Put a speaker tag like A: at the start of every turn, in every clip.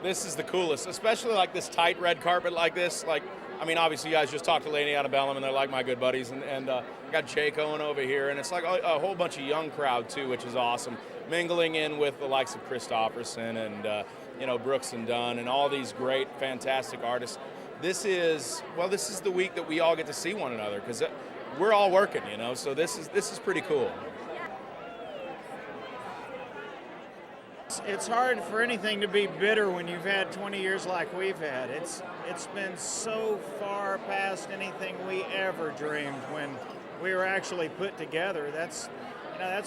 A: this is the coolest, especially like this tight red carpet like this. Like, I mean, obviously you guys just talked to Lady Antebellum, and they're like my good buddies, and got Jake Owen over here, and it's like a whole bunch of young crowd too, which is awesome. Mingling in with the likes of Kristofferson and Brooks Dunn and all these great, fantastic artists. This is the week that we all get to see one another because we're all working, So this is pretty cool.
B: It's hard for anything to be bitter when you've had 20 years like we've had. It's been so far past anything we ever dreamed when we were actually put together. That's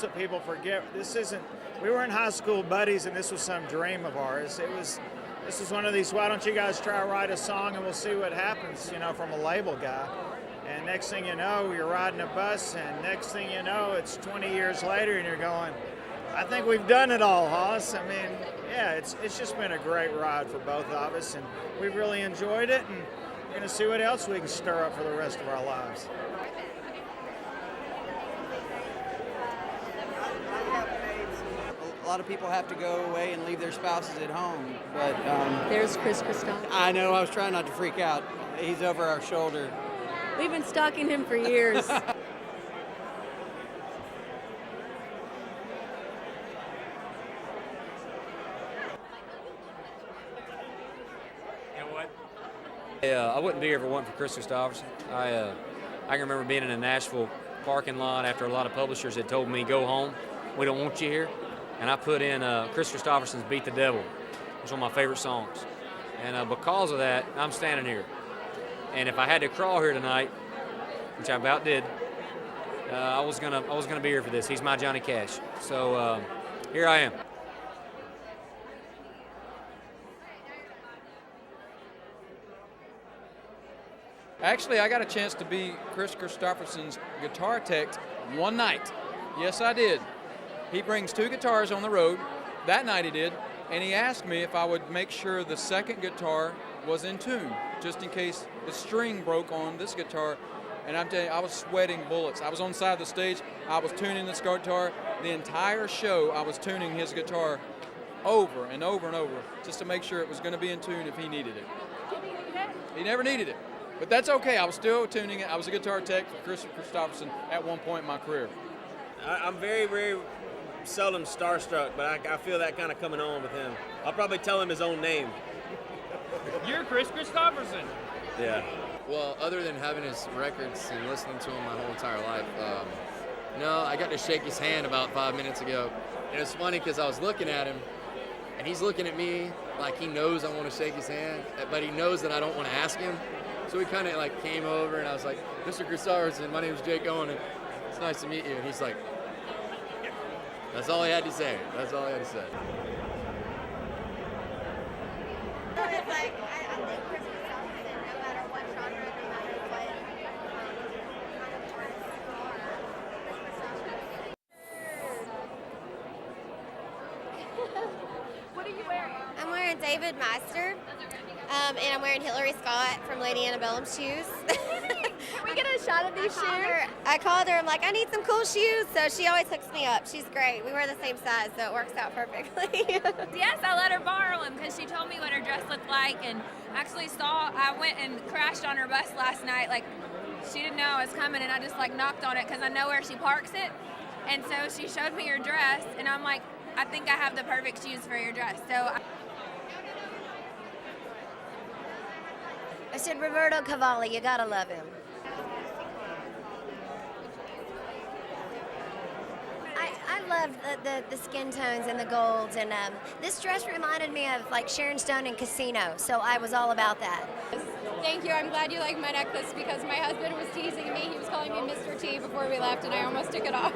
B: what people forget. We weren't high school buddies and this was some dream of ours. This was one of these, why don't you guys try to write a song and we'll see what happens, from a label guy. And next thing you know, you're riding a bus, and next thing you know, it's 20 years later and you're going, I think we've done it all, Hoss. I mean, yeah, it's just been a great ride for both of us, and we've really enjoyed it, and we're going to see what else we can stir up for the rest of our lives.
C: A lot of people have to go away and leave their spouses at home, but
D: There's Kristofferson.
C: I know, I was trying not to freak out. He's over our shoulder.
D: We've been stalking him for years.
E: I wouldn't be here if it wasn't for Kris Kristofferson. I can remember being in a Nashville parking lot after a lot of publishers had told me, go home, we don't want you here. And I put in Kris Kristofferson's Beat the Devil. It's one of my favorite songs. And because of that, I'm standing here. And if I had to crawl here tonight, which I about did, I was gonna be here for this. He's my Johnny Cash. So here I am.
F: Actually, I got a chance to be Kris Kristofferson's guitar tech one night. Yes, I did. He brings 2 guitars on the road. That night he did. And he asked me if I would make sure the second guitar was in tune, just in case the string broke on this guitar. And I'm telling you, I was sweating bullets. I was on the side of the stage. I was tuning this guitar. The entire show, I was tuning his guitar over and over and over just to make sure it was going to be in tune if he needed it. He never needed it. But that's okay. I was still tuning it. I was a guitar tech for Kris Kristofferson at one point in my career.
G: I'm very, very seldom starstruck, but I feel that kind of coming on with him. I'll probably tell him his own name.
H: You're Kris Kristofferson.
G: Yeah.
I: Well, other than having his records and listening to him my whole entire life, no, I got to shake his hand about 5 minutes ago. And it's funny because I was looking at him, and he's looking at me like he knows I want to shake his hand, but he knows that I don't want to ask him. So he kind of came over, and I was like, Mr. Kristofferson, my name is Jake Owen, and it's nice to meet you. And he's like, that's all he had to say. That's all he had to say.
J: So it's like, I think Kris Kristofferson, no matter what genre, no matter what kind of artist you are, Kris Kristofferson. What are you wearing? I'm wearing David Meister, and I'm wearing Hillary Scott from Lady Antebellum shoes.
D: Can we get a shot of these shoes?
J: I called her, I'm like, I need some cool shoes, so she always hooks me up. She's great. We wear the same size, so it works out perfectly.
K: Yes, I let her borrow them because she told me what her dress looked like, and actually I went and crashed on her bus last night. She didn't know I was coming, and I just knocked on it because I know where she parks it. And so she showed me her dress, and I'm like, I think I have the perfect shoes for your dress. So
J: I said, Roberto Cavalli, you gotta love him. I love the skin tones and the golds, and this dress reminded me of Sharon Stone in Casino, so I was all about that.
D: Thank you. I'm glad you like my necklace because my husband was teasing me. He was calling me Mr. T before we left, and I almost took it off.